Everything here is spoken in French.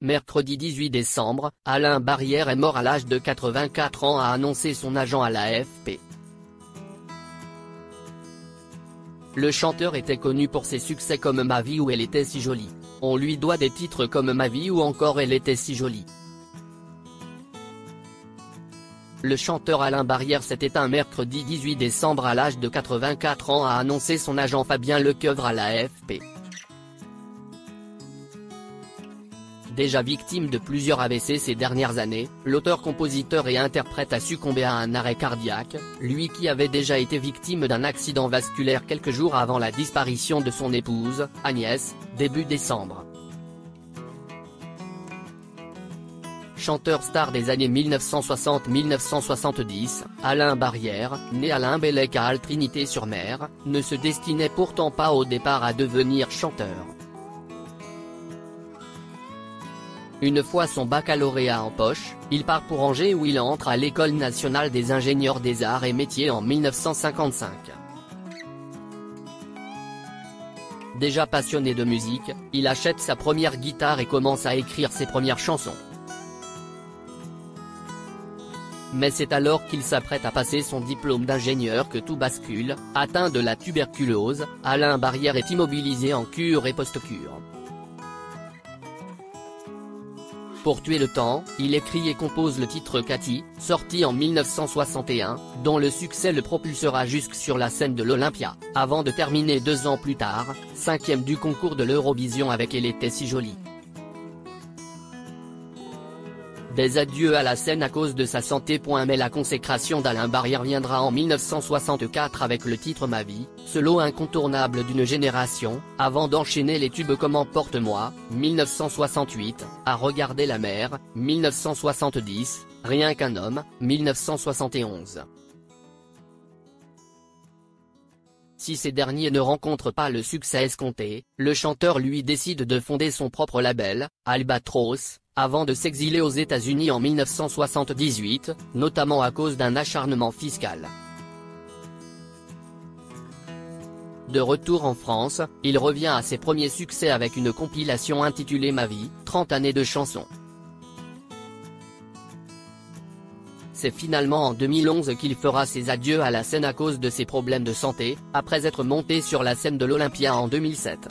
Mercredi 18 décembre, Alain Barrière est mort à l'âge de 84 ans, a annoncé son agent à l'AFP. Le chanteur était connu pour ses succès comme Ma vie ou Elle était si jolie. On lui doit des titres comme Ma vie ou encore Elle était si jolie. Le chanteur Alain Barrière s'est éteint mercredi 18 décembre à l'âge de 84 ans, a annoncé son agent Fabien Lecoeuvre à l'AFP. Déjà victime de plusieurs AVC ces dernières années, l'auteur-compositeur et interprète a succombé à un arrêt cardiaque, lui qui avait déjà été victime d'un accident vasculaire quelques jours avant la disparition de son épouse, Agnès, début décembre. Chanteur star des années 1960-1970, Alain Barrière, né à Limbellec à Trinité-sur-Mer, ne se destinait pourtant pas au départ à devenir chanteur. Une fois son baccalauréat en poche, il part pour Angers où il entre à l'École nationale des ingénieurs des arts et métiers en 1955. Déjà passionné de musique, il achète sa première guitare et commence à écrire ses premières chansons. Mais c'est alors qu'il s'apprête à passer son diplôme d'ingénieur que tout bascule. Atteint de la tuberculose, Alain Barrière est immobilisé en cure et post-cure. Pour tuer le temps, il écrit et compose le titre Cathy, sorti en 1961, dont le succès le propulsera jusque sur la scène de l'Olympia, avant de terminer 2 ans plus tard, 5e du concours de l'Eurovision avec Elle était si jolie. Des adieux à la scène à cause de sa santé. Mais la consécration d'Alain Barrière viendra en 1964 avec le titre Ma vie, solo incontournable d'une génération, avant d'enchaîner les tubes comme Emporte-moi, 1968, À regarder la mer, 1970, Rien qu'un homme, 1971. Si ces derniers ne rencontrent pas le succès escompté, le chanteur lui décide de fonder son propre label, Albatros, avant de s'exiler aux États-Unis en 1978, notamment à cause d'un acharnement fiscal. De retour en France, il revient à ses premiers succès avec une compilation intitulée Ma vie, 30 années de chansons. C'est finalement en 2011 qu'il fera ses adieux à la scène à cause de ses problèmes de santé, après être monté sur la scène de l'Olympia en 2007.